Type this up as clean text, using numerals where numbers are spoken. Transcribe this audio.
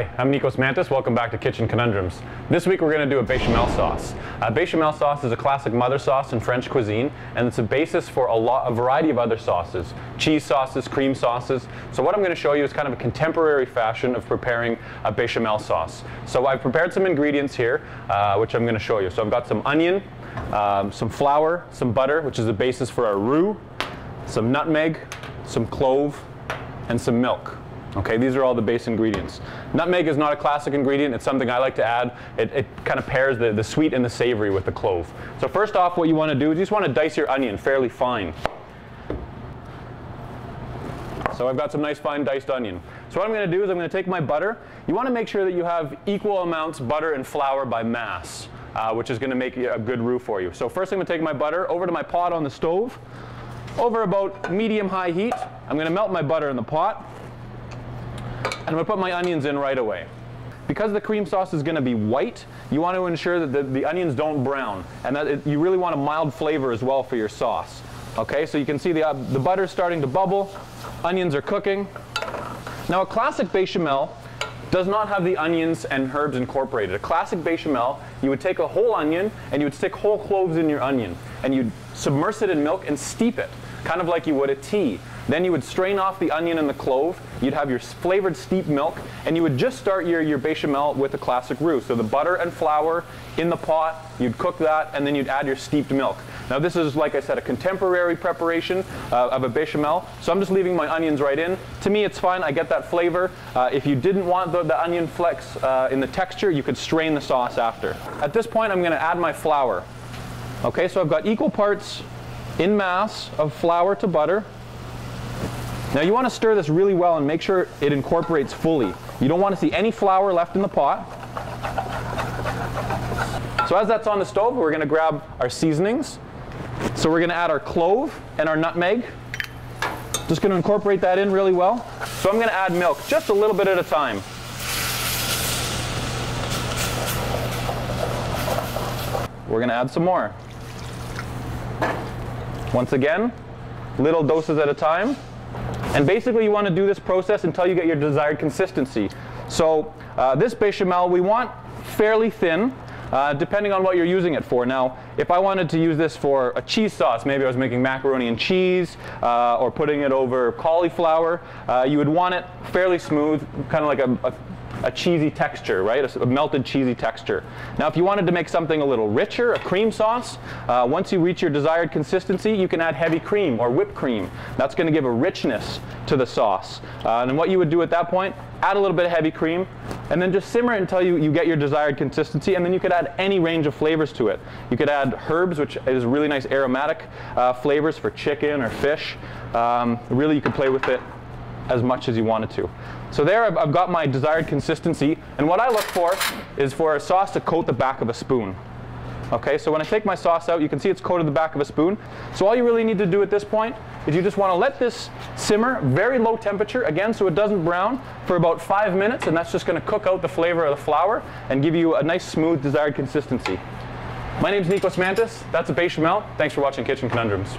Hi, I'm Nikos Mantis. Welcome back to Kitchen Conundrums. This week we're going to do a bechamel sauce. Bechamel sauce is a classic mother sauce in French cuisine, and it's a basis for a variety of other sauces. Cheese sauces, cream sauces. So what I'm going to show you is kind of a contemporary fashion of preparing a bechamel sauce. So I've prepared some ingredients here, which I'm going to show you. So I've got some onion, some flour, some butter, which is the basis for our roux, some nutmeg, some clove, and some milk. Okay, these are all the base ingredients. Nutmeg is not a classic ingredient. It's something I like to add. It kind of pairs the sweet and the savory with the clove. So first off, what you want to do is you just want to dice your onion fairly fine. So I've got some nice fine diced onion. So what I'm going to do is I'm going to take my butter. You want to make sure that you have equal amounts butter and flour by mass, which is going to make a good roux for you. So first I'm going to take my butter over to my pot on the stove. Over about medium-high heat, I'm going to melt my butter in the pot. And I'm going to put my onions in right away. Because the cream sauce is going to be white, you want to ensure that the onions don't brown, and that you really want a mild flavor as well for your sauce. Okay, so you can see the butter is starting to bubble, onions are cooking. Now a classic bechamel does not have the onions and herbs incorporated. A classic bechamel, you would take a whole onion and you would stick whole cloves in your onion, and you'd submerge it in milk and steep it, kind of like you would a tea. Then you would strain off the onion and the clove, you'd have your flavored steeped milk, and you would just start your bechamel with the classic roux. So the butter and flour in the pot, you'd cook that, and then you'd add your steeped milk. Now this is, like I said, a contemporary preparation of a bechamel, so I'm just leaving my onions right in. To me it's fine, I get that flavor. If you didn't want the onion flecks in the texture, you could strain the sauce after. At this point I'm going to add my flour. Okay, so I've got equal parts in mass of flour to butter. Now you want to stir this really well and make sure it incorporates fully. You don't want to see any flour left in the pot. So as that's on the stove, we're going to grab our seasonings. So we're going to add our clove and our nutmeg. Just going to incorporate that in really well. So I'm going to add milk, just a little bit at a time. We're going to add some more. Once again, little doses at a time. And basically you want to do this process until you get your desired consistency. So this bechamel we want fairly thin, depending on what you're using it for. Now, if I wanted to use this for a cheese sauce, maybe I was making macaroni and cheese, or putting it over cauliflower, you would want it fairly smooth, kind of like a cheesy texture, right? A melted cheesy texture. Now if you wanted to make something a little richer, a cream sauce, once you reach your desired consistency, you can add heavy cream or whipped cream. That's going to give a richness to the sauce. And what you would do at that point, add a little bit of heavy cream, and then just simmer it until you get your desired consistency, and then you could add any range of flavors to it. You could add herbs, which is really nice aromatic flavors for chicken or fish. Really you could play with it as much as you wanted to. So there I've got my desired consistency, and what I look for is for a sauce to coat the back of a spoon. Okay, so when I take my sauce out, you can see it's coated the back of a spoon. So all you really need to do at this point is you just want to let this simmer, very low temperature, again, so it doesn't brown, for about 5 minutes, and that's just going to cook out the flavor of the flour and give you a nice, smooth, desired consistency. My name's Nikos Mantis. That's a bechamel. Thanks for watching Kitchen Conundrums.